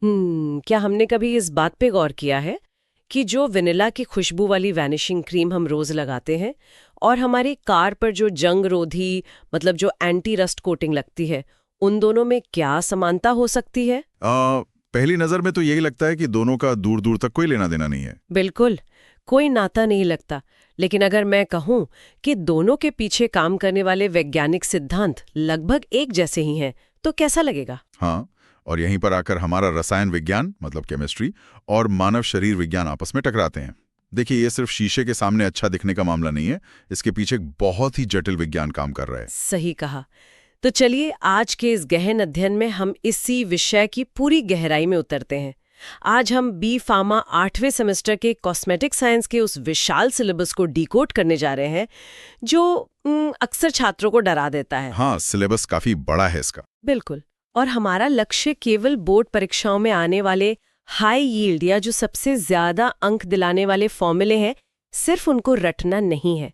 क्या हमने कभी इस बात पे गौर किया है कि जो वेनिला की खुशबू वाली वैनिशिंग क्रीम हम रोज लगाते हैं और हमारी कार पर जो जंग रोधी मतलब जो एंटी रस्ट कोटिंग लगती है, उन दोनों में क्या समानता हो सकती है? पहली नजर में तो यही लगता है कि दोनों का दूर दूर तक कोई लेना देना नहीं है। बिल्कुल, कोई नाता नहीं लगता। लेकिन अगर मैं कहूं कि दोनों के पीछे काम करने वाले वैज्ञानिक सिद्धांत लगभग एक जैसे ही हैं, तो कैसा लगेगा? हाँ, और यहीं पर आकर हमारा रसायन विज्ञान मतलब केमिस्ट्री और मानव शरीर विज्ञान आपस में टकराते हैं। देखिए, ये सिर्फ शीशे के सामने अच्छा दिखने का मामला नहीं है, इसके पीछे एक बहुत ही जटिल विज्ञान काम कर रहा है। सही कहा। तो चलिए आज के इस गहन अध्ययन में हम इसी विषय की पूरी गहराई में उतरते हैं। आज हम बी फार्मा 8वें सेमेस्टर के कॉस्मेटिक साइंस के उस विशाल सिलेबस को डिकोड करने जा रहे हैं जो अक्सर छात्रों को डरा देता है। हाँ, सिलेबस काफी बड़ा है इसका। बिल्कुल। और हमारा लक्ष्य केवल बोर्ड परीक्षाओं में आने वाले हाई यील्ड या जो सबसे ज्यादा अंक दिलाने वाले फॉर्मूले हैं, सिर्फ उनको रटना नहीं है।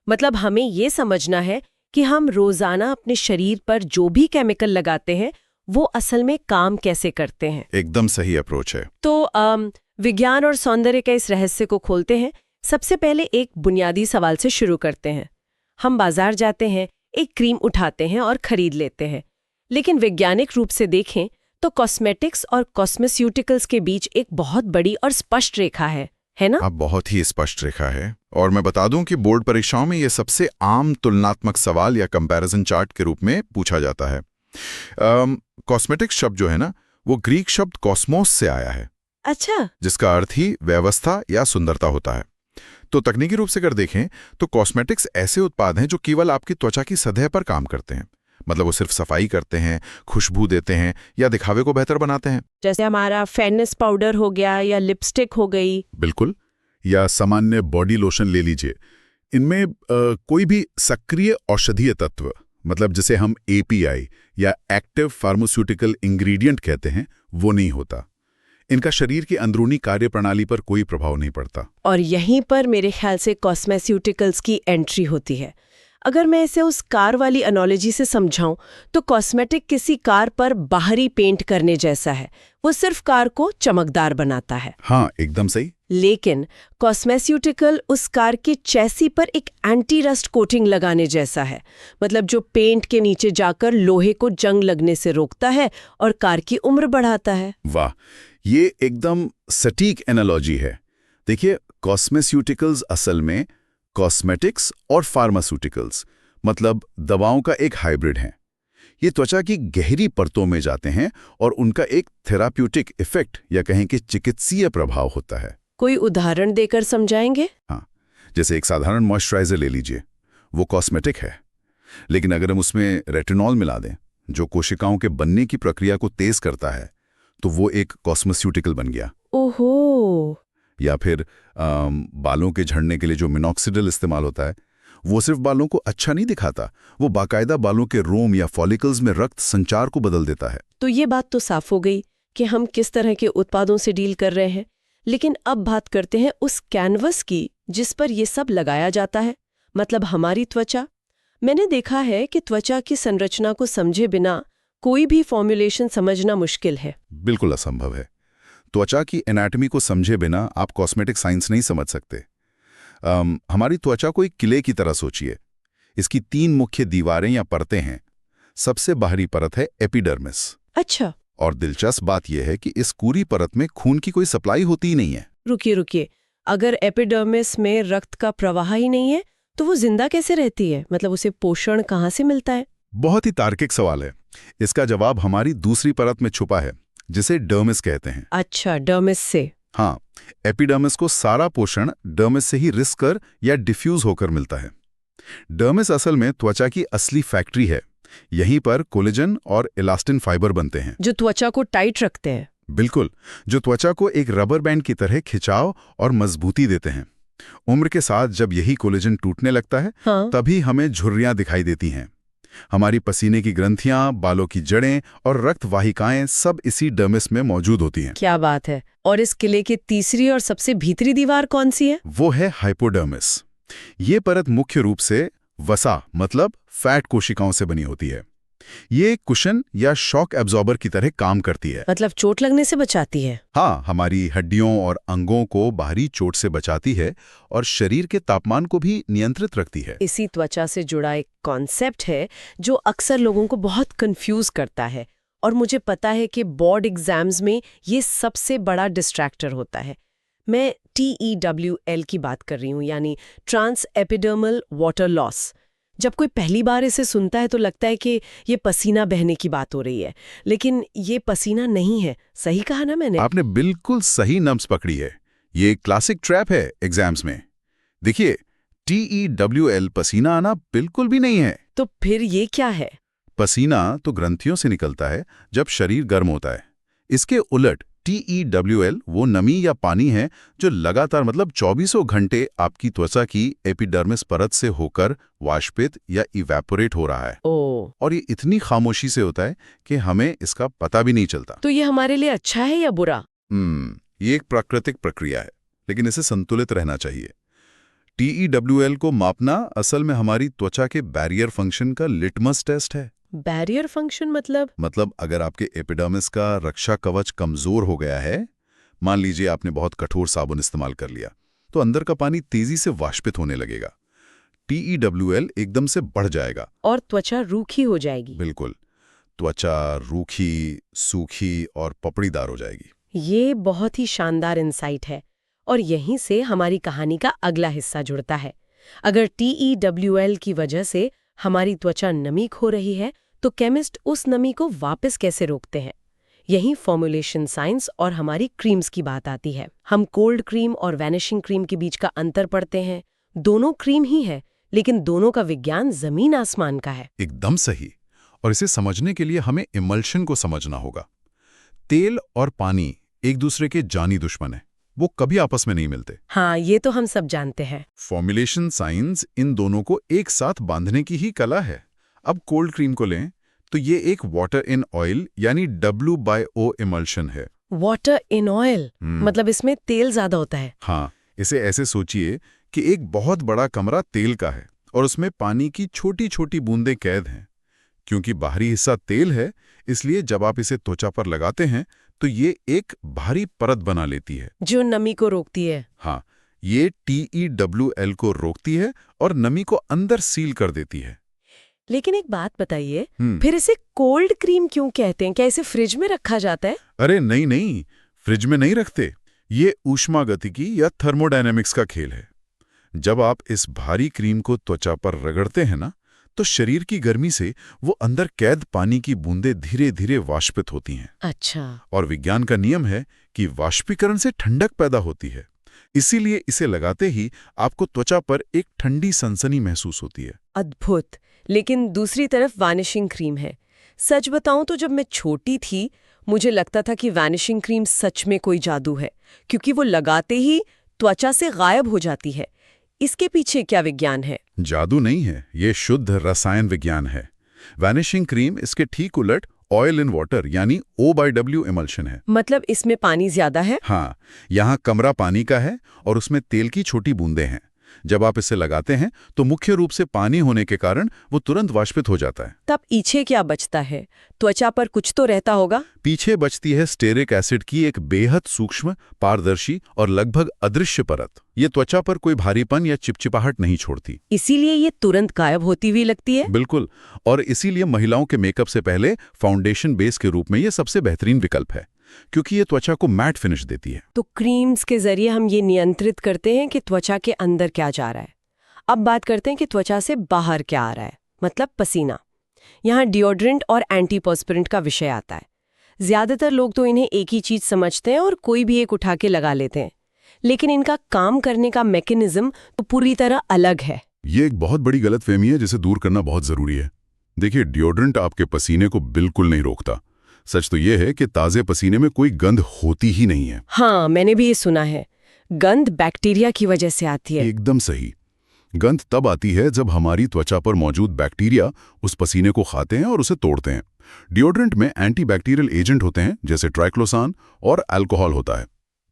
मतलब हमें ये समझना है कि हम रोजाना अपने शरीर पर जो भी केमिकल लगाते हैं वो असल में काम कैसे करते हैं। एकदम सही अप्रोच है। तो विज्ञान और सौंदर्य के इस रहस्य को खोलते हैं। सबसे पहले एक बुनियादी सवाल से शुरू करते हैं। हम बाजार जाते हैं, एक क्रीम उठाते हैं और खरीद लेते हैं, लेकिन वैज्ञानिक रूप से देखें तो कॉस्मेटिक्स और कॉस्मेस्यूटिकल्स के बीच एक बहुत बड़ी और स्पष्ट रेखा है ना? अब बहुत ही स्पष्ट रेखा है। और मैं बता दूं कि बोर्ड परीक्षाओं में ये सबसे आम तुलनात्मक सवाल या कंपैरिजन चार्ट के रूप में पूछा जाता है। कॉस्मेटिक्स शब्द जो है ना, वो ग्रीक शब्द कॉस्मोस से आया है। अच्छा। जिसका अर्थ ही व्यवस्था या सुंदरता होता है। तो तकनीकी रूप से अगर देखें तो कॉस्मेटिक्स ऐसे उत्पाद हैं जो केवल आपकी त्वचा की सतह पर काम करते हैं। मतलब वो सिर्फ सफाई करते हैं, खुशबू देते हैं या दिखावे को बेहतर बनाते हैं। जैसे हमारा फेयरनेस पाउडर हो गया या लिपस्टिक हो गई। बिल्कुल। या सामान्य बॉडी लोशन ले लीजिए, इनमें कोई भी सक्रिय औषधीय तत्व, मतलब जिसे हम एपीआई या एक्टिव फार्मास्यूटिकल इंग्रेडिएंट कहते हैं, वो नहीं होता। इनका शरीर की अंदरूनी कार्यप्रणाली पर कोई प्रभाव नहीं पड़ता। और यहीं पर मेरे ख्याल से कॉस्मेस्यूटिकल्स की एंट्री होती है। अगर मैं इसे उस कार वाली एनालॉजी से समझाऊं तो कॉस्मेटिक किसी कार पर बाहरी पेंट करने जैसा है। वो सिर्फ कार को चमकदार बनाता है। हाँ, एकदम सही। लेकिन कॉस्मेस्यूटिकल उस कार के चैसी पर एक एंटी रस्ट कोटिंग लगाने जैसा है। मतलब जो पेंट के नीचे जाकर लोहे को जंग लगने से रोकता है और कार की उम्र बढ़ाता है। वाह, ये एकदम सटीक एनालॉजी है। देखिए, कॉस्मेस्यूटिकल्स असल में कॉस्मेटिक्स और फार्मास्यूटिकल्स मतलब दवाओं का एक हाइब्रिड है। ये त्वचा की गहरी परतों में जाते हैं और उनका एक थेराप्यूटिक इफेक्ट या कहें कि चिकित्सीय प्रभाव होता है। कोई उदाहरण देकर समझाएंगे? हाँ, जैसे एक साधारण मॉइस्चराइजर ले लीजिए, वो कॉस्मेटिक है, लेकिन अगर हम उसमें रेटिनॉल मिला दें जो कोशिकाओं के बनने की प्रक्रिया को तेज करता है, तो वो एक कॉस्मेस्यूटिकल बन गया। ओहो। या फिर बालों के झड़ने के लिए जो मिनॉक्सिडिल इस्तेमाल होता है, वो सिर्फ बालों को अच्छा नहीं दिखाता, वो बाकायदा बालों के रोम या फॉलिकल्स में रक्त संचार को बदल देता है। तो ये बात तो साफ हो गई कि हम किस तरह के उत्पादों से डील कर रहे हैं। लेकिन अब बात करते हैं उस कैनवस की जिस पर ये सब लगाया जाता है, मतलब हमारी त्वचा। मैंने देखा है कि त्वचा की संरचना को समझे बिना कोई भी फॉर्मुलेशन समझना मुश्किल है। बिल्कुल असंभव है। त्वचा की एनाटॉमी को समझे बिना आप कॉस्मेटिक साइंस नहीं समझ सकते। हमारी त्वचा को एक किले की तरह सोचिए। इसकी 3 मुख्य दीवारें या परतें हैं। सबसे बाहरी परत है एपिडर्मिस। अच्छा। और दिलचस्प बात यह है कि इस पूरी परत में खून की कोई सप्लाई होती ही नहीं है। रुकिए, अगर एपिडर्मिस में रक्त का प्रवाह ही नहीं है तो वो जिंदा कैसे रहती है? मतलब उसे पोषण कहाँ से मिलता है? बहुत ही तार्किक सवाल है। इसका जवाब हमारी दूसरी परत में छुपा है, जिसे डर्मिस कहते हैं। अच्छा, डर्मिस से। हाँ, एपिडर्मिस को सारा पोषण डर्मिस से ही रिस कर या डिफ्यूज होकर मिलता है। डर्मिस असल में त्वचा की असली फैक्ट्री है। यहीं पर कोलेजन और इलास्टिन फाइबर बनते हैं जो त्वचा को टाइट रखते हैं। बिल्कुल, जो त्वचा को एक रबर बैंड की तरह खिंचाव और मजबूती देते हैं। उम्र के साथ जब यही कोलेजन टूटने लगता है, हाँ। तभी हमें झुर्रियां दिखाई देती हैं। हमारी पसीने की ग्रंथियां, बालों की जड़ें और रक्त वाहिकाएं सब इसी डर्मिस में मौजूद होती हैं। क्या बात है। और इस किले की तीसरी और सबसे भीतरी दीवार कौन सी है? वो है हाइपोडर्मिस। ये परत मुख्य रूप से वसा मतलब फैट कोशिकाओं से बनी होती है। ये कुशन या शॉक एब्जॉर्बर की तरह काम करती है। मतलब चोट लगने से बचाती है। हाँ, हमारी हड्डियों और अंगों को बाहरी चोट से बचाती है और शरीर के तापमान को भी नियंत्रित रखती है। इसी त्वचा से जुड़ा एक कॉन्सेप्ट है जो अक्सर लोगों को बहुत कंफ्यूज करता है, और मुझे पता है कि बोर्ड एग्जाम्स में ये सबसे बड़ा डिस्ट्रैक्टर होता है। मैं TEWL की बात कर रही हूँ, यानी ट्रांस एपिडर्मल वाटर लॉस। जब कोई पहली बार इसे सुनता है तो लगता है कि ये पसीना बहने की बात हो रही है, लेकिन ये पसीना नहीं है। सही कहा ना मैंने? आपने बिल्कुल सही नब्ज पकड़ी है। ये क्लासिक ट्रैप है एग्जाम्स में। देखिए, TEWL पसीना आना बिल्कुल भी नहीं है। तो फिर ये क्या है? पसीना तो ग्रंथियों से निकलता है जब शरीर गर्म होता है। इसके उलट TEWL वो नमी या पानी है जो लगातार मतलब 24 घंटे आपकी त्वचा की एपिडर्मिस परत से होकर वाष्पित या इवेपोरेट हो रहा है। और ये इतनी खामोशी से होता है कि हमें इसका पता भी नहीं चलता। तो ये हमारे लिए अच्छा है या बुरा? ये एक प्राकृतिक प्रक्रिया है, लेकिन इसे संतुलित रहना चाहिए। TEWL को मापना असल में हमारी त्वचा के बैरियर फंक्शन का लिटमस टेस्ट है। बैरियर फंक्शन मतलब अगर आपके एपिडर्मिस का रक्षा कवच कमजोर हो गया है, मान लीजिए आपने बहुत कठोर साबुन इस्तेमाल कर लिया, तो अंदर का पानी तेजी से वाष्पित होने लगेगा। TEWL एकदम से बढ़ जाएगा और त्वचा रूखी हो जाएगी। बिल्कुल, त्वचा रूखी, सूखी और पपड़ीदार हो जाएगी। ये बहुत ही शानदार इंसाइट है, और यहीं से हमारी कहानी का अगला हिस्सा जुड़ता है। अगर TEWL की वजह से हमारी त्वचा नमी खो रही है, तो केमिस्ट उस नमी को वापस कैसे रोकते हैं? यही फॉर्मुलेशन साइंस और हमारी क्रीम्स की बात आती है। हम कोल्ड क्रीम और वैनिशिंग क्रीम के बीच का अंतर पढ़ते हैं। दोनों क्रीम ही है, लेकिन दोनों का विज्ञान जमीन आसमान का है। एकदम सही। और इसे समझने के लिए हमें इमल्शन को समझना होगा। तेल और पानी एक दूसरे के जानी दुश्मन है, वो कभी आपस में नहीं मिलते। हाँ, ये तो हम सब जानते हैं। फॉर्मुलेशन साइंस इन दोनों को एक साथ बांधने की ही कला है। अब कोल्ड क्रीम को लें तो ये एक वाटर इन ऑयल यानी W/O इमल्शन है। वाटर इन ऑयल मतलब इसमें तेल ज्यादा होता है। हाँ, इसे ऐसे सोचिए कि एक बहुत बड़ा कमरा तेल का है और उसमें पानी की छोटी छोटी बूंदें कैद हैं। क्योंकि बाहरी हिस्सा तेल है, इसलिए जब आप इसे त्वचा पर लगाते हैं तो ये एक भारी परत बना लेती है जो नमी को रोकती है। हाँ, ये TEWL को रोकती है और नमी को अंदर सील कर देती है। लेकिन एक बात बताइए, फिर इसे कोल्ड क्रीम क्यों कहते हैं? क्या इसे फ्रिज में रखा जाता है? अरे नहीं, फ्रिज में नहीं रखते। ये ऊष्मागतिकी या थर्मोडायनेमिक्स का खेल है। जब आप इस भारी क्रीम को त्वचा पर रगड़ते हैं ना, तो शरीर की गर्मी से वो अंदर कैद पानी की बूंदें धीरे धीरे वाष्पित होती हैं। अच्छा। और विज्ञान का नियम है कि वाष्पीकरण से ठंडक पैदा होती है। इसीलिए इसे लगाते ही आपको त्वचा पर एक ठंडी सनसनी महसूस होती है। अद्भुत। लेकिन दूसरी तरफ वैनिशिंग क्रीम है। सच बताऊं तो जब मैं छोटी थी, मुझे लगता था कि वैनिशिंग क्रीम सच में कोई जादू है, क्योंकि वो लगाते ही त्वचा से गायब हो जाती है। इसके पीछे क्या विज्ञान है? जादू नहीं है, ये शुद्ध रसायन विज्ञान है। वैनिशिंग क्रीम इसके ठीक उलट ऑयल इन वाटर यानी O/W इमल्शन है। मतलब इसमें पानी ज्यादा है? हाँ, यहाँ कमरा पानी का है और उसमें तेल की छोटी बूंदें हैं। जब आप इसे लगाते हैं तो मुख्य रूप से पानी होने के कारण वो तुरंत वाष्पित हो जाता है। तब पीछे क्या बचता है? त्वचा पर कुछ तो रहता होगा। पीछे बचती है स्टेरिक एसिड की एक बेहद सूक्ष्म, पारदर्शी और लगभग अदृश्य परत। ये त्वचा पर कोई भारीपन या चिपचिपाहट नहीं छोड़ती। इसीलिए ये तुरंत गायब होती हुई लगती है। बिल्कुल, और इसीलिए महिलाओं के मेकअप से पहले फाउंडेशन बेस के रूप में ये सबसे बेहतरीन विकल्प है, क्योंकि ये त्वचा को मैट फिनिश देती है। तो क्रीम्स के जरिए हम ये नियंत्रित करते हैं कि त्वचा के अंदर क्या जा रहा है। अब बात करते हैं कि त्वचा से बाहर क्या आ रहा है, मतलब पसीना। यहाँ डिओड्रेंट और एंटीपर्स्पिरेंट का विषय आता है। ज्यादातर लोग तो इन्हें एक ही चीज समझते हैं और कोई भी एक उठा के लगा लेते हैं, लेकिन इनका काम करने का मैकेनिज्म तो पूरी तरह अलग है। ये एक बहुत बड़ी गलतफहमी है जिसे दूर करना बहुत जरूरी है। देखिए, डिओड्रेंट आपके पसीने को बिल्कुल नहीं रोकता। सच तो यह है कि ताजे पसीने में कोई गंध होती ही नहीं है। हाँ, मैंने भी ये सुना है। गंध बैक्टीरिया की वजह से आती है। एकदम सही। गंध तब आती है जब हमारी त्वचा पर मौजूद बैक्टीरिया उस पसीने को खाते हैं और उसे तोड़ते हैं। डिओड्रेंट में एंटीबैक्टीरियल एजेंट होते हैं जैसे ट्राइक्लोसान और अल्कोहल होता है।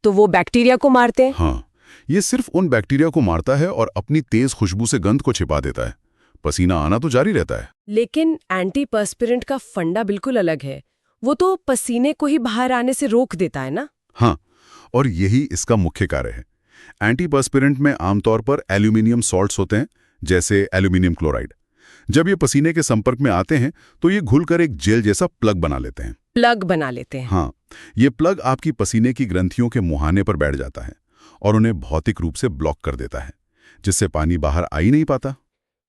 तो वो बैक्टीरिया को मारते हैं? हाँ, ये सिर्फ उन बैक्टीरिया को मारता है और अपनी तेज खुशबू से गंध को छिपा देता है। पसीना आना तो जारी रहता है। लेकिन एंटीपर्स्पिरेंट का फंडा बिल्कुल अलग है। वो तो पसीने को ही बाहर आने से रोक देता है ना? हाँ, और यही इसका मुख्य कार्य है। एंटीपर्स्पिरेंट में आमतौर पर एल्यूमिनियम सॉल्ट्स होते हैं, जैसे एल्यूमिनियम क्लोराइड। जब ये पसीने के संपर्क में आते हैं तो ये घुलकर एक जेल जैसा प्लग बना लेते हैं। प्लग बना लेते हैं? हाँ, ये प्लग आपकी पसीने की ग्रंथियों के मुहाने पर बैठ जाता है और उन्हें भौतिक रूप से ब्लॉक कर देता है, जिससे पानी बाहर आ ही नहीं पाता।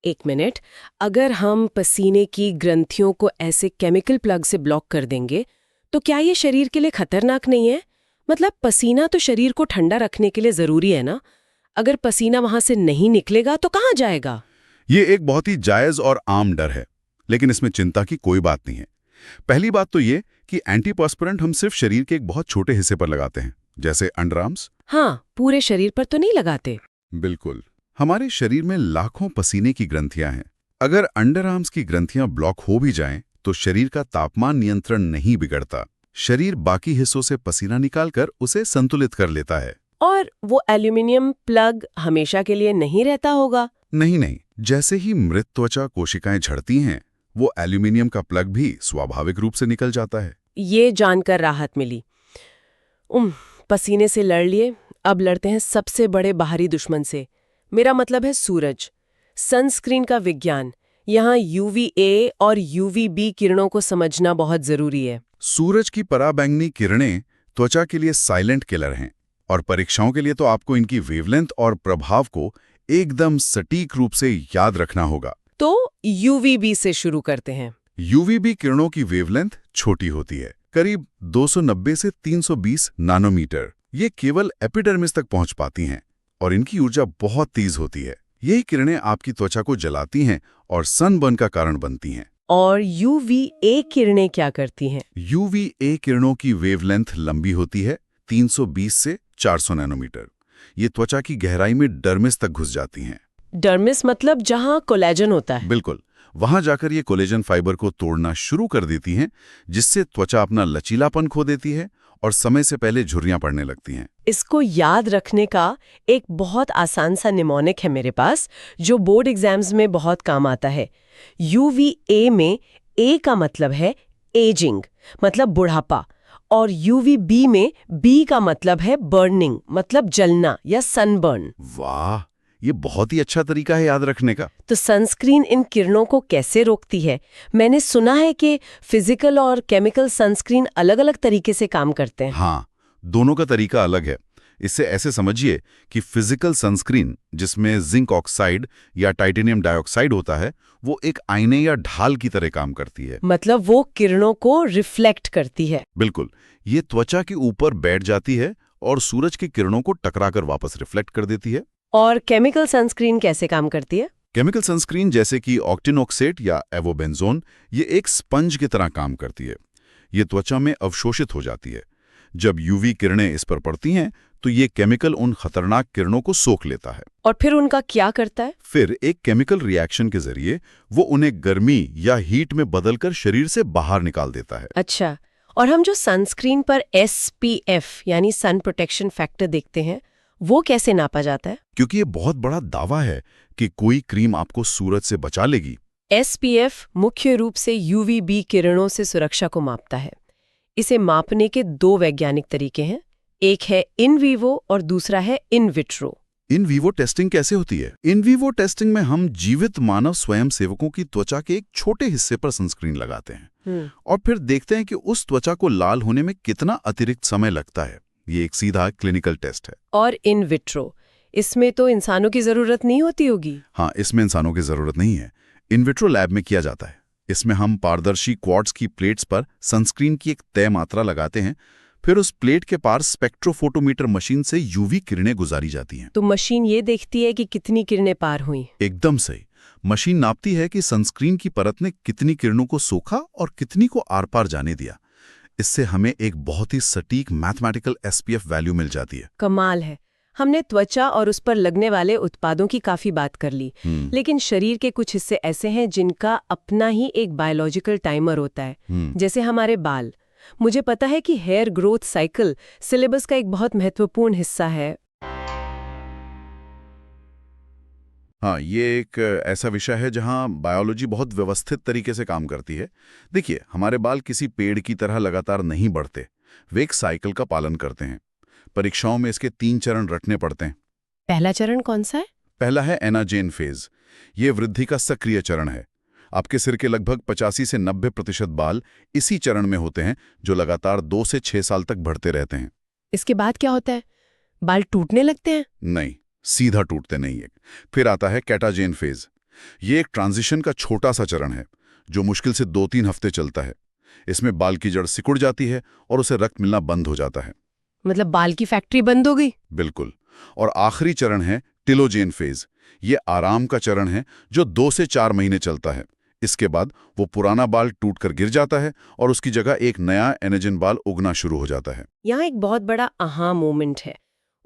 एक मिनट, अगर हम पसीने की ग्रंथियों को ऐसे केमिकल प्लग से ब्लॉक कर देंगे तो क्या ये शरीर के लिए खतरनाक नहीं है? मतलब पसीना तो शरीर को ठंडा रखने के लिए जरूरी है ना? अगर पसीना वहां से नहीं निकलेगा तो कहाँ जाएगा? ये एक बहुत ही जायज और आम डर है, लेकिन इसमें चिंता की कोई बात नहीं है। पहली बात तो ये कि एंटीपर्स्पिरेंट हम सिर्फ शरीर के एक बहुत छोटे हिस्से पर लगाते हैं, जैसे अंडरआर्म्स। हाँ, पूरे शरीर पर तो नहीं लगाते। बिल्कुल, हमारे शरीर में लाखों पसीने की ग्रंथियां हैं। अगर अंडरआर्म्स की ग्रंथियां ब्लॉक हो भी जाएं, तो शरीर का तापमान नियंत्रण नहीं बिगड़ता। शरीर बाकी हिस्सों से पसीना निकालकर उसे संतुलित कर लेता है। और वो एल्यूमिनियम प्लग हमेशा के लिए नहीं रहता होगा? नहीं, जैसे ही मृत त्वचा कोशिकाएं झड़ती हैं, वो एल्यूमिनियम का प्लग भी स्वाभाविक रूप से निकल जाता है। ये जानकर राहत मिली। पसीने से लड़ लिए, अब लड़ते हैं सबसे बड़े बाहरी दुश्मन से। मेरा मतलब है सूरज। सनस्क्रीन का विज्ञान। यहाँ UVA और UVB किरणों को समझना बहुत जरूरी है। सूरज की पराबैंगनी किरणें त्वचा के लिए साइलेंट किलर हैं, और परीक्षाओं के लिए तो आपको इनकी वेवलेंथ और प्रभाव को एकदम सटीक रूप से याद रखना होगा। तो UVB से शुरू करते हैं। UVB किरणों की वेवलेंथ छोटी होती है, करीब 290 से 320 नैनोमीटर। ये केवल एपिडर्मिस तक पहुंच पाती हैं और इनकी ऊर्जा बहुत तेज होती है। यही किरणें आपकी त्वचा को जलाती हैं और सनबर्न का कारण बनती हैं। और UVA किरणें क्या करती हैं? UVA किरणों की वेवलेंथ लंबी होती है, 320 से 400 नैनोमीटर। ये त्वचा की गहराई में डर्मिस तक घुस जाती हैं। डर्मिस मतलब जहां कोलेजन होता है? बिल्कुल, वहां जाकर ये कोलेजन फाइबर को तोड़ना शुरू कर देती हैं, जिससे त्वचा अपना लचीलापन खो देती है और समय से पहले झुर्रियां पड़ने लगती हैं। इसको याद रखने का एक बहुत आसान सा निमोनिक है मेरे पास, जो बोर्ड एग्जाम्स में बहुत काम आता है। UVA में A का मतलब है एजिंग, मतलब बुढ़ापा, और UVB में B का मतलब है बर्निंग, मतलब जलना या सनबर्न। वाह, ये बहुत ही अच्छा तरीका है याद रखने का। तो सनस्क्रीन इन किरणों को कैसे रोकती है? मैंने सुना है कि फिजिकल और केमिकल सनस्क्रीन अलग-अलग तरीके से काम करते हैं। हाँ, दोनों का तरीका अलग है। इससे ऐसे समझिए कि फिजिकल सनस्क्रीन, जिसमें जिंक ऑक्साइड या टाइटेनियम डाइऑक्साइड होता है, वो एक आईने या ढाल की तरह काम करती है। मतलब वो किरणों को रिफ्लेक्ट करती है। बिल्कुल, ये त्वचा के ऊपर बैठ जाती है और सूरज की किरणों को टकराकर वापस रिफ्लेक्ट कर देती है। और केमिकल सनस्क्रीन कैसे काम करती है? केमिकल सनस्क्रीन जैसे कि ऑक्टिनोक्सेट या एवोबेंजोन, ये एक स्पंज की तरह काम करती है। ये त्वचा में अवशोषित हो जाती है। जब UV किरणें इस पर पड़ती हैं तो ये केमिकल उन खतरनाक किरणों को सोख लेता है। और फिर उनका क्या करता है? फिर एक केमिकल रिएक्शन के जरिए वो उन्हें गर्मी या हीट में बदलकर शरीर से बाहर निकाल देता है। अच्छा, और हम जो सनस्क्रीन पर SPF यानी सन प्रोटेक्शन फैक्टर देखते हैं, वो कैसे नापा जाता है? क्योंकि ये बहुत बड़ा दावा है कि कोई क्रीम आपको सूरज से बचा लेगी। SPF मुख्य रूप से UVB किरणों से सुरक्षा को मापता है। इसे मापने के दो वैज्ञानिक तरीके हैं, एक है इन वीवो और दूसरा है in vitro. In vivo testing कैसे होती है? इन वीवो टेस्टिंग में हम जीवित मानव स्वयंसेवकों की त्वचा के एक छोटे हिस्से पर सनस्क्रीन लगाते हैं और फिर देखते हैं कि उस त्वचा को लाल होने में कितना अतिरिक्त समय लगता है। ये एक सीधा क्लिनिकल टेस्ट है। और इन विट्रो, इसमें तो इंसानों की जरूरत नहीं होती होगी? हाँ, इसमें इंसानों की जरूरत नहीं है। इन विट्रो लैब में किया जाता है। इसमें हम पारदर्शी क्वार्ट्ज की प्लेट्स पर सनस्क्रीन की एक तय मात्रा लगाते हैं, फिर उस प्लेट के पार स्पेक्ट्रोफोटोमीटर मशीन से UV किरणें गुजारी जाती हैं। तो मशीन ये देखती है कि कितनी किरणें पार हुई? एकदम सही। मशीन नापती है कि सनस्क्रीन की परत ने कितनी किरणों को सोखा और कितनी को आर पार जाने दिया। इससे हमें एक बहुत ही सटीक मैथमेटिकल SPF वैल्यू मिल जाती है। कमाल है। हमने त्वचा और उस पर लगने वाले उत्पादों की काफी बात कर ली, लेकिन शरीर के कुछ हिस्से ऐसे हैं जिनका अपना ही एक बायोलॉजिकल टाइमर होता है, जैसे हमारे बाल। मुझे पता है कि हेयर ग्रोथ साइकिल सिलेबस का एक बहुत महत्वपूर्ण हिस्सा है। हाँ, ये एक ऐसा विषय है जहाँ बायोलॉजी बहुत व्यवस्थित तरीके से काम करती है। देखिए, हमारे बाल किसी पेड़ की तरह लगातार नहीं बढ़ते, वे एक साइकिल का पालन करते हैं। परीक्षाओं में इसके 3 चरण रटने पड़ते हैं। पहला चरण कौन सा है? पहला है एनाजेन फेज। ये वृद्धि का सक्रिय चरण है। आपके सिर के लगभग 85 से 90% बाल इसी चरण में होते हैं, जो लगातार 2 से 6 साल तक बढ़ते रहते हैं। इसके बाद क्या होता है? बाल टूटने लगते हैं? नहीं, सीधा टूटते नहीं है। फिर आता है कैटाजेन फेज। ये एक ट्रांजिशन का छोटा सा चरण है, जो मुश्किल से 2-3 हफ्ते चलता है। इसमें बाल की जड़ सिकुड़ जाती है और उसे रक्त मिलना बंद हो जाता है। मतलब बाल की फैक्ट्री बंद हो गई? बिल्कुल। और आखिरी चरण है टिलोजेन फेज। ये आराम का चरण है जो 2 से 4 महीने चलता है। इसके बाद वो पुराना बाल टूटकर गिर जाता है और उसकी जगह एक नया एनाजेन बाल उगना शुरू हो जाता है। यहाँ एक बहुत बड़ा आहा मोमेंट है।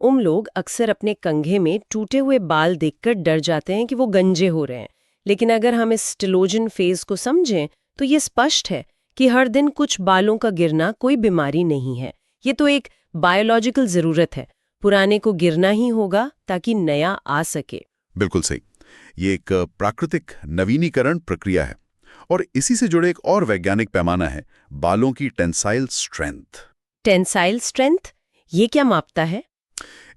लोग अक्सर अपने कंघे में टूटे हुए बाल देखकर डर जाते हैं कि वो गंजे हो रहे हैं। लेकिन अगर हम इस टिलोजन फेज को समझें तो ये स्पष्ट है कि हर दिन कुछ बालों का गिरना कोई बीमारी नहीं है। ये तो एक बायोलॉजिकल जरूरत है। पुराने को गिरना ही होगा ताकि नया आ सके। बिल्कुल सही। ये एक प्राकृतिक नवीनीकरण प्रक्रिया है और इसी से जुड़े एक और वैज्ञानिक पैमाना है बालों की टेंसाइल स्ट्रेंथ। Tensile strength? ये क्या मापता है?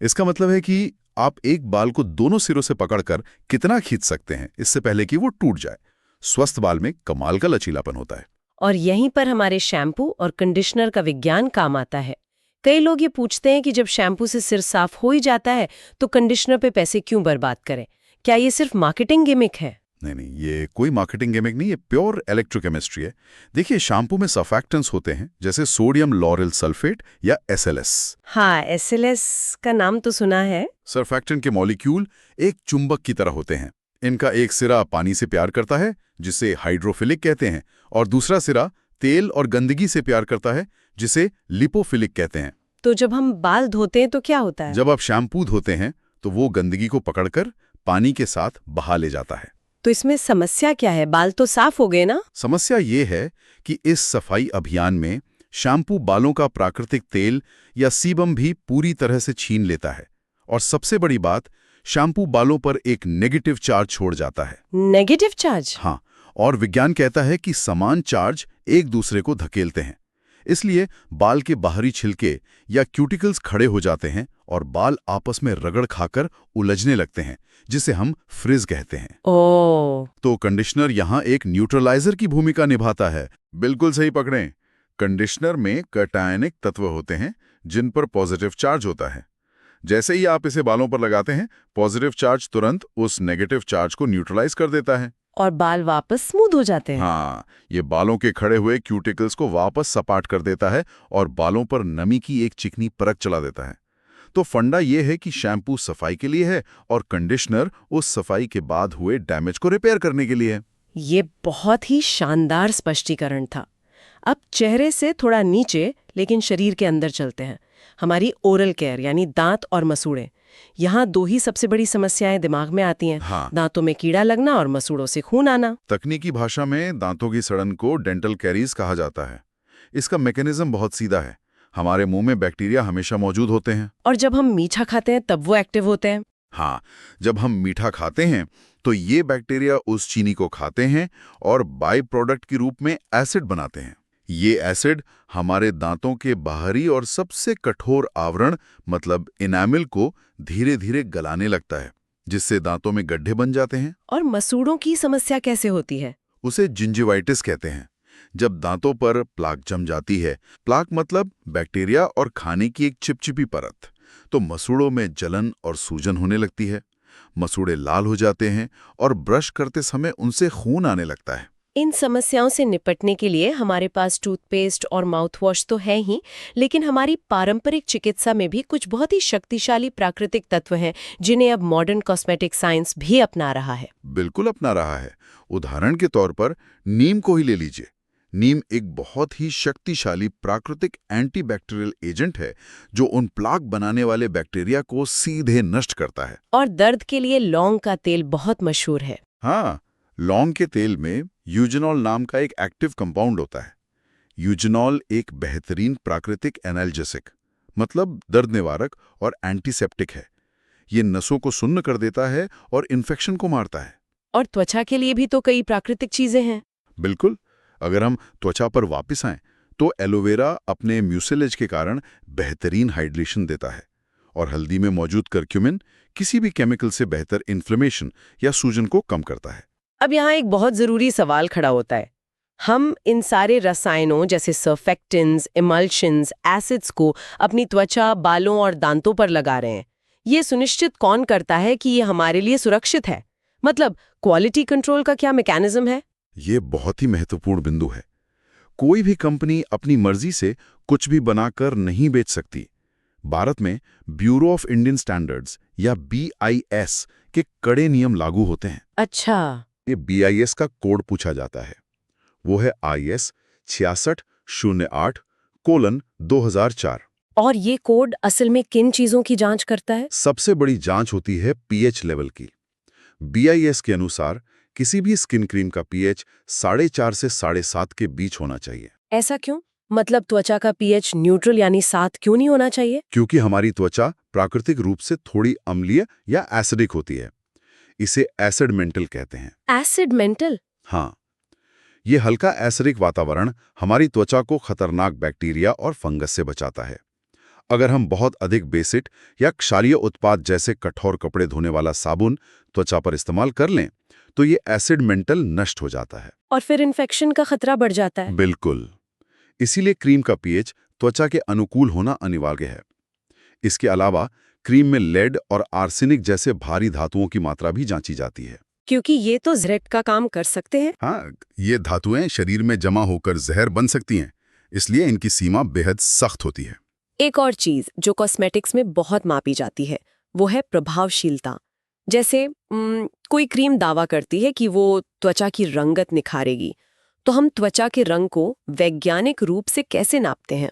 इसका मतलब है कि आप एक बाल को दोनों सिरों से पकड़कर कितना खींच सकते हैं इससे पहले कि वो टूट जाए। स्वस्थ बाल में कमाल का लचीलापन होता है। और यहीं पर हमारे शैम्पू और कंडीशनर का विज्ञान काम आता है। कई लोग ये पूछते हैं कि जब शैम्पू से सिर साफ हो ही जाता है तो कंडीशनर पे पैसे क्यों बर्बाद करें? क्या ये सिर्फ मार्केटिंग गिमिक है? नहीं, ये कोई मार्केटिंग गिमिक नहीं, ये प्योर इलेक्ट्रोकेमिस्ट्री है। देखिए, शैम्पू में सर्फैक्टेंट्स होते हैं जैसे सोडियम लॉरेल सल्फेट या SLS। हाँ, SLS का नाम तो सुना है। सर्फैक्टेंट के मॉलिक्यूल एक चुंबक की तरह होते हैं। इनका एक सिरा पानी से प्यार करता है, जिसे हाइड्रोफिलिक कहते हैं, और दूसरा सिरा तेल और गंदगी से प्यार करता है, जिसे लिपोफिलिक कहते हैं। तो जब हम बाल धोते हैं तो क्या होता है? जब आप शैम्पू धोते हैं तो वो गंदगी को पकड़कर पानी के साथ बहा ले जाता है। तो इसमें समस्या क्या है? बाल तो साफ हो गए ना? समस्या ये है कि इस सफाई अभियान में शैम्पू बालों का प्राकृतिक तेल या सीबम भी पूरी तरह से छीन लेता है। और सबसे बड़ी बात, शैम्पू बालों पर एक नेगेटिव चार्ज छोड़ जाता है। Negative charge? हाँ, और विज्ञान कहता है कि समान चार्ज एक दूसरे को धकेलते हैं। इसलिए बाल के बाहरी छिलके या क्यूटिकल्स खड़े हो जाते हैं और बाल आपस में रगड़ खाकर उलझने लगते हैं, जिसे हम फ्रिज कहते हैं। ओह। तो कंडीशनर यहाँ एक न्यूट्रलाइजर की भूमिका निभाता है। बिल्कुल सही पकड़ें। कंडीशनर में कटायनिक तत्व होते हैं जिन पर पॉजिटिव चार्ज होता है। जैसे ही आप इसे बालों पर लगाते हैं, पॉजिटिव चार्ज तुरंत उस नेगेटिव चार्ज को न्यूट्रलाइज कर देता है और बाल वापस स्मूथ हो जाते हैं। हाँ, ये बालों के खड़े हुए क्यूटिकल्स को वापस सपाट कर देता है और बालों पर नमी की एक चिकनी परत चला देता है। तो फंडा ये है कि शैम्पू सफाई के लिए है और कंडीशनर उस सफाई के बाद हुए डैमेज को रिपेयर करने के लिए है। ये बहुत ही शानदार स्पष्टीकरण था। अब चेहरे से थोड़ा नीचे लेकिन शरीर के अंदर चलते हैं। हमारी ओरल केयर यानी दांत और मसूड़े। यहाँ 2 ही सबसे बड़ी समस्याएं दिमाग में आती हैं। हाँ। दांतों में कीड़ा लगना और मसूड़ों से खून आना। तकनीकी भाषा में दांतों की सड़न को डेंटल कैरीज कहा जाता है। इसका मैकेनिज्म बहुत सीधा है। हमारे मुंह में बैक्टीरिया हमेशा मौजूद होते हैं और जब हम मीठा खाते हैं तब वो एक्टिव होते हैं। हाँ, जब हम मीठा खाते हैं तो ये बैक्टीरिया उस चीनी को खाते हैं और बाई प्रोडक्ट के रूप में एसिड बनाते हैं। ये एसिड हमारे दांतों के बाहरी और सबसे कठोर आवरण मतलब इनामिल को धीरे धीरे गलाने लगता है, जिससे दांतों में गड्ढे बन जाते हैं। और मसूड़ों की समस्या कैसे होती है? उसे जिंजिवाइटिस कहते हैं। जब दांतों पर प्लाक जम जाती है, प्लाक मतलब बैक्टीरिया और खाने की एक चिपचिपी परत, तो मसूड़ों में जलन और सूजन होने लगती है। मसूड़े लाल हो जाते हैं और ब्रश करते समय उनसे खून आने लगता है। इन समस्याओं से निपटने के लिए हमारे पास टूथपेस्ट और माउथवॉश तो है ही, लेकिन हमारी पारंपरिक चिकित्सा में भी कुछ बहुत ही शक्तिशाली प्राकृतिक तत्व हैं जिन्हें अब मॉडर्न कॉस्मेटिक साइंस भी अपना रहा है। बिल्कुल अपना रहा है। उदाहरण के तौर पर नीम को ही ले लीजिए। नीम एक बहुत ही शक्तिशाली प्राकृतिक एंटीबैक्टीरियल एजेंट है जो उन प्लाक बनाने वाले बैक्टीरिया को सीधे नष्ट करता है। और दर्द के लिए लौंग का तेल बहुत मशहूर है। हाँ, लौंग के तेल में यूजेनॉल नाम का एक एक्टिव कंपाउंड होता है। यूजेनॉल एक बेहतरीन प्राकृतिक एनाल्जेसिक मतलब दर्द निवारक और एंटीसेप्टिक है। ये नसों को सुन्न कर देता है और इन्फेक्शन को मारता है। और त्वचा के लिए भी तो कई प्राकृतिक चीजें हैं। बिल्कुल। अगर हम त्वचा पर वापस आएं तो एलोवेरा अपने म्यूसिलेज के कारण बेहतरीन हाइड्रेशन देता है और हल्दी में मौजूद करक्यूमिन किसी भी केमिकल से बेहतर इन्फ्लेमेशन या सूजन को कम करता है। अब यहाँ एक बहुत जरूरी सवाल खड़ा होता है। हम इन सारे रसायनों जैसे सर्फेक्टेंट्स, इमल्शंस, एसिड्स को अपनी त्वचा, बालों और दांतों पर लगा रहे हैं। ये सुनिश्चित कौन करता है कि ये हमारे लिए सुरक्षित है? मतलब क्वालिटी कंट्रोल का क्या मैकेनिज्म है? ये बहुत ही महत्वपूर्ण बिंदु है। कोई भी कंपनी अपनी मर्जी से कुछ भी बनाकर नहीं बेच सकती। भारत में ब्यूरो ऑफ इंडियन स्टैंडर्ड्स या BIS के कड़े नियम लागू होते हैं। अच्छा। ये BIS का कोड पूछा जाता है। वो है IS 6608:2004। और ये कोड असल में किन चीजों की जांच करता है? सबसे बड़ी जांच होती है pH लेवल की। BIS के अनुसार किसी भी स्किन क्रीम का pH 4.5 से 7.5 के बीच होना चाहिए। ऐसा क्यों? मतलब त्वचा का pH न्यूट्रल यानी 7 क्यों नहीं होना चाहिए? क्योंकि हमारी त्वचा प्राकृतिक रूप से थोड़ी अम्लीय या एसिडिक होती है। इसे एसिड मेंटल कहते हैं। Acid mental? हाँ, ये हल्का एसिडिक वातावरण हमारी त्वचा को खतरनाक बैक्टीरिया और फंगस से बचाता है। अगर हम बहुत अधिक बेसिड या क्षारीय उत्पाद जैसे कठोर कपड़े धोने वाला साबुन त्वचा पर इस्तेमाल कर लें तो ये एसिड मेंटल नष्ट हो जाता है और फिर इन्फेक्शन का खतरा बढ़ जाता है। बिल्कुल। इसीलिए क्रीम का pH त्वचा के अनुकूल होना अनिवार्य है। इसके अलावा क्रीम में लेड और आर्सेनिक जैसे भारी धातुओं की मात्रा भी जांची जाती है, क्योंकि ये तो जहर का काम कर सकते हैं। हाँ, ये धातुएं शरीर में जमा होकर जहर बन सकती हैं, इसलिए इनकी सीमा बेहद सख्त होती है। एक और चीज जो कॉस्मेटिक्स में बहुत मापी जाती है वो है प्रभावशीलता। जैसे कोई क्रीम दावा करती है कि वो त्वचा की रंगत निखारेगी, तो हम त्वचा के रंग को वैज्ञानिक रूप से कैसे नापते हैं?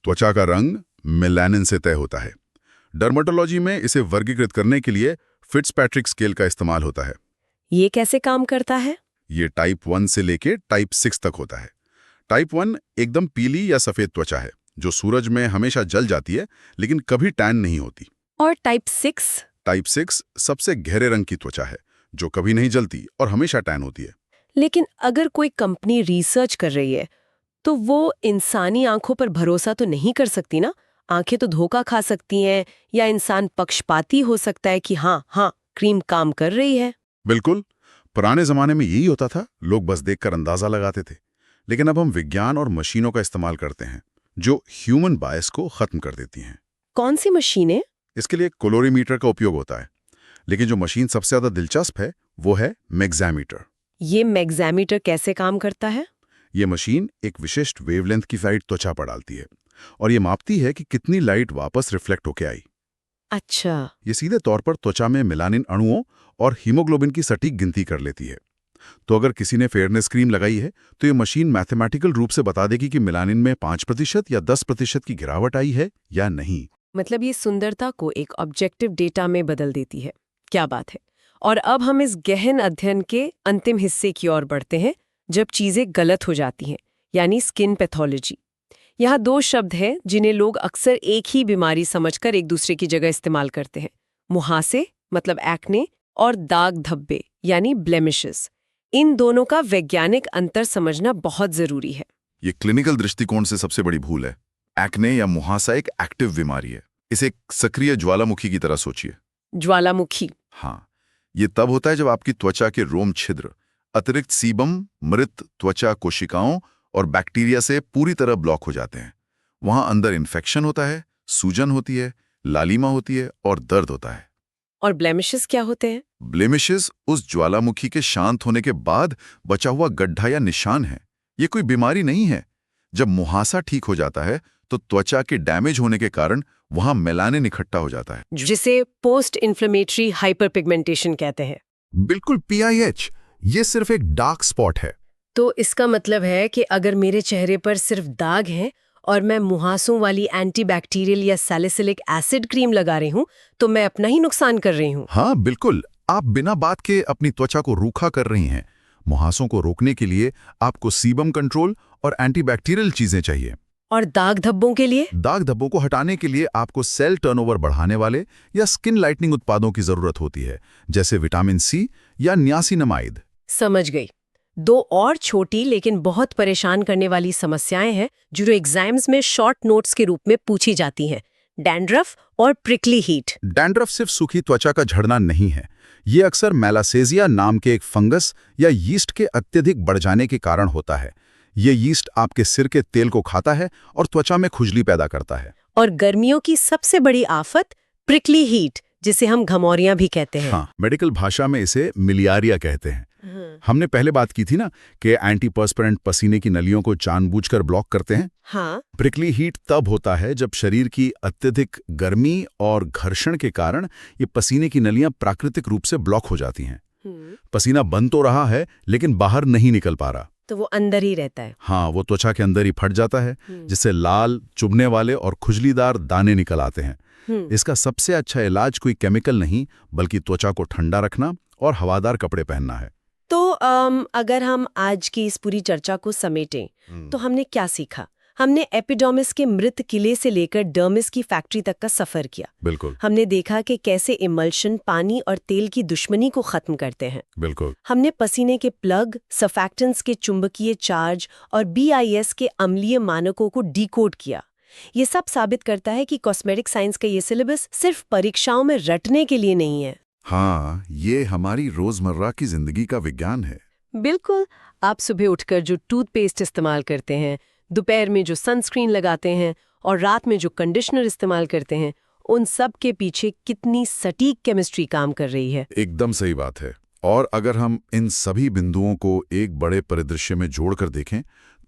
त्वचा का रंग मेलानिन से तय होता है। डर्मेटोलॉजी में इसे वर्गीकृत करने के लिए फिट्जपैट्रिक स्केल का इस्तेमाल होता है। ये कैसे काम करता है? ये टाइप 1 से लेके टाइप 6 तक होता है। टाइप 1 एकदम पीली या सफेद त्वचा है जो सूरज में हमेशा जल जाती है लेकिन कभी टैन नहीं होती। और टाइप 6? टाइप 6 सबसे गहरे रंग की त्वचा है जो कभी नहीं जलती और हमेशा टैन होती है। लेकिन अगर कोई कंपनी रिसर्च कर रही है तो वो इंसानी आंखों पर भरोसा तो नहीं कर सकती ना? आंखें तो धोखा खा सकती हैं या इंसान पक्षपाती हो सकता है कि हाँ क्रीम काम कर रही है। बिल्कुल, पुराने जमाने में यही होता था, लोग बस देखकर अंदाजा लगाते थे। लेकिन अब हम विज्ञान और मशीनों का इस्तेमाल करते हैं जो ह्यूमन बायस को खत्म कर देती हैं। कौन सी मशीनें? इसके लिए कोलोरीमीटर का उपयोग होता है, लेकिन जो मशीन सबसे ज्यादा दिलचस्प है वो है मैग्जामीटर। ये मैग्जामीटर कैसे काम करता है? ये मशीन एक विशिष्ट वेवलेंथ की लाइट त्वचा पर डालती है और ये मापती है कि कितनी लाइट वापस रिफ्लेक्ट होके आई। अच्छा। ये सीधे तौर पर त्वचा में मेलानिन अणुओं और हीमोग्लोबिन की सटीक गिनती कर लेती है। तो अगर किसी ने फेयरनेस क्रीम लगाई है तो ये मशीन मैथमेटिकल रूप से बता देगी कि मेलानिन में 5% या 10% की गिरावट आई है या नहीं। मतलब ये सुंदरता को एक ऑब्जेक्टिव डेटा में बदल देती है। क्या बात है। और अब हम इस गहन अध्ययन के अंतिम हिस्से की ओर बढ़ते हैं, जब चीजें गलत हो जाती हैं, यानी स्किन पैथोलॉजी। यहाँ 2 शब्द हैं जिन्हें लोग अक्सर एक ही बीमारी समझकर एक दूसरे की जगह इस्तेमाल करते हैं। मुहासे मतलब एक्ने और दाग धब्बे यानी ब्लेमिशेस। इन दोनों का वैज्ञानिक अंतर समझना बहुत जरूरी है। ये क्लिनिकल दृष्टिकोण से सबसे बड़ी भूल है। एक्ने या मुहासा एक एक्टिव बीमारी है। इसे एक सक्रिय ज्वालामुखी की तरह सोचिए। ज्वालामुखी? हाँ, ये तब होता है जब आपकी त्वचा के रोम छिद्र अतिरिक्त सीबम, मृत त्वचा कोशिकाओं और बैक्टीरिया से पूरी तरह ब्लॉक हो जाते हैं। वहां अंदर इन्फेक्शन होता है, सूजन होती है, लालिमा होती है और दर्द होता है। और ब्लेमिशेस क्या होते हैं? ब्लेमिशेस उस ज्वालामुखी के शांत होने के बाद बचा हुआ गड्ढा या निशान है। ये कोई बीमारी नहीं है। जब मुहासा ठीक हो जाता है तो त्वचा के डैमेज होने के कारण वहां मेलानिन इकट्ठा हो जाता है, जिसे पोस्ट इन्फ्लेमेटरी हाइपरपिगमेंटेशन कहते हैं। बिल्कुल PIH। ये सिर्फ एक डार्क स्पॉट है। तो इसका मतलब है कि अगर मेरे चेहरे पर सिर्फ दाग हैं और मैं मुहासों वाली एंटीबैक्टीरियल या सैलिसिलिक एसिड क्रीम लगा रही हूं तो मैं अपना ही नुकसान कर रही हूं। हाँ बिल्कुल, आप बिना बात के अपनी त्वचा को रूखा कर रही हैं। मुहासों को रोकने के लिए आपको सीबम कंट्रोल और एंटीबैक्टीरियल चीजें चाहिए। और दाग धब्बों के लिए? दाग धब्बों को हटाने के लिए आपको सेल टर्नओवर बढ़ाने वाले या स्किन लाइटनिंग उत्पादों की जरूरत होती है, जैसे विटामिन सी या नियासिनामाइड। समझ गई। दो और छोटी लेकिन बहुत परेशान करने वाली समस्याएं हैं जो एग्जाम्स में शॉर्ट नोट्स के रूप में पूछी जाती हैं, डैंड्रफ और प्रिकली हीट। डैंड्रफ सिर्फ सूखी त्वचा का झड़ना नहीं है, ये अक्सर मेलासेजिया नाम के एक फंगस या यीस्ट के अत्यधिक बढ़ जाने के कारण होता है। ये यीस्ट आपके सिर के तेल को खाता है और त्वचा में खुजली पैदा करता है। और गर्मियों की सबसे बड़ी आफत प्रिकली हीट, जिसे हम घमौरियां भी कहते हैं। हाँ, मेडिकल भाषा में इसे मिलियारिया कहते हैं। हमने पहले बात की थी ना कि एंटीपर्स्पिरेंट पसीने की नलियों को जानबूझकर ब्लॉक करते हैं। हाँ। प्रिकली हीट तब होता है जब शरीर की अत्यधिक गर्मी और घर्षण के कारण ये पसीने की नलियां प्राकृतिक रूप से ब्लॉक हो जाती हैं। पसीना बन तो रहा है लेकिन बाहर नहीं निकल पा रहा, तो वो अंदर ही रहता है। हाँ, वो त्वचा के अंदर ही फट जाता है, जिससे लाल, चुभने वाले और खुजलीदार दाने निकल आते हैं। इसका सबसे अच्छा इलाज कोई केमिकल नहीं, बल्कि त्वचा को ठंडा रखना और हवादार कपड़े पहनना है। तो अगर हम आज की इस पूरी चर्चा को समेटें तो हमने क्या सीखा? हमने एपिडर्मिस के मृत किले से लेकर डर्मिस की फैक्ट्री तक का सफर किया। बिल्कुल। हमने देखा कि कैसे इमल्शन पानी और तेल की दुश्मनी को खत्म करते हैं। बिल्कुल। हमने पसीने के प्लग, सर्फैक्टेंट्स के चुंबकीय चार्ज और BIS के अम्लीय मानकों को डिकोड किया। ये सब साबित करता है कि कॉस्मेटिक साइंस का ये सिलेबस सिर्फ परीक्षाओं में रटने के लिए नहीं है। हाँ, ये हमारी रोजमर्रा की जिंदगी का विज्ञान है। बिल्कुल। आप सुबह उठकर जो टूथपेस्ट इस्तेमाल करते हैं, दोपहर में जो सनस्क्रीन लगाते हैं और रात में जो कंडीशनर इस्तेमाल करते हैं, उन सब के पीछे कितनी सटीक केमिस्ट्री काम कर रही है। एकदम सही बात है। और अगर हम इन सभी बिंदुओं को एक बड़े परिदृश्य में जोड़कर देखें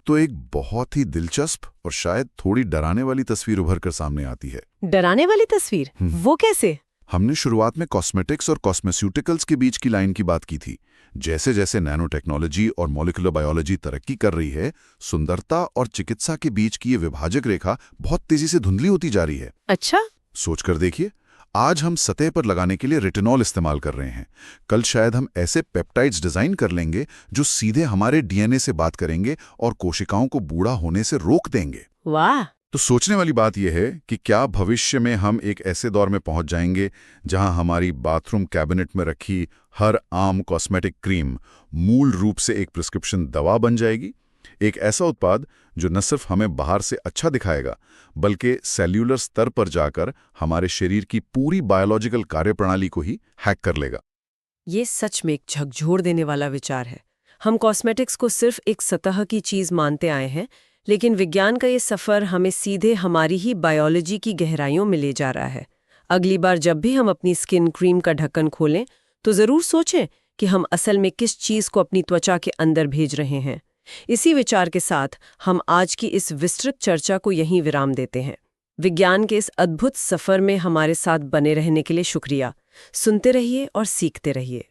तो एक बहुत ही दिलचस्प और शायद थोड़ी डराने वाली तस्वीर उभर कर सामने आती है। डराने वाली तस्वीर? वो कैसे? हमने शुरुआत में कॉस्मेटिक्स और कॉस्मेस्यूटिकल्स के बीच की लाइन की बात की थी। जैसे जैसे नैनो टेक्नोलॉजी और मॉलिक्यूलर बायोलॉजी तरक्की कर रही है, सुंदरता और चिकित्सा के बीच की ये विभाजक रेखा बहुत तेजी से धुंधली होती जा रही है। अच्छा। सोचकर देखिए, आज हम सतह पर लगाने के लिए रेटिनॉल इस्तेमाल कर रहे हैं। कल शायद हम ऐसे पेप्टाइड्स डिजाइन कर लेंगे जो सीधे हमारे DNA से बात करेंगे और कोशिकाओं को बूढ़ा होने से रोक देंगे। वाह। तो सोचने वाली बात यह है कि क्या भविष्य में हम एक ऐसे दौर में पहुंच जाएंगे जहां हमारी बाथरूम कैबिनेट में रखी हर आम कॉस्मेटिक क्रीम मूल रूप से एक प्रिस्क्रिप्शन दवा बन जाएगी? एक ऐसा उत्पाद जो न सिर्फ हमें बाहर से अच्छा दिखाएगा, बल्कि सेल्यूलर स्तर पर जाकर हमारे शरीर की पूरी बायोलॉजिकल कार्यप्रणाली को ही हैक कर लेगा। ये सच में एक झकझोर देने वाला विचार है। हम कॉस्मेटिक्स को सिर्फ एक सतह की चीज मानते आए हैं, लेकिन विज्ञान का ये सफर हमें सीधे हमारी ही बायोलॉजी की गहराइयों में ले जा रहा है। अगली बार जब भी हम अपनी स्किन क्रीम का ढक्कन खोलें तो जरूर सोचें कि हम असल में किस चीज को अपनी त्वचा के अंदर भेज रहे हैं। इसी विचार के साथ हम आज की इस विस्तृत चर्चा को यहीं विराम देते हैं। विज्ञान के इस अद्भुत सफर में हमारे साथ बने रहने के लिए शुक्रिया। सुनते रहिए और सीखते रहिए।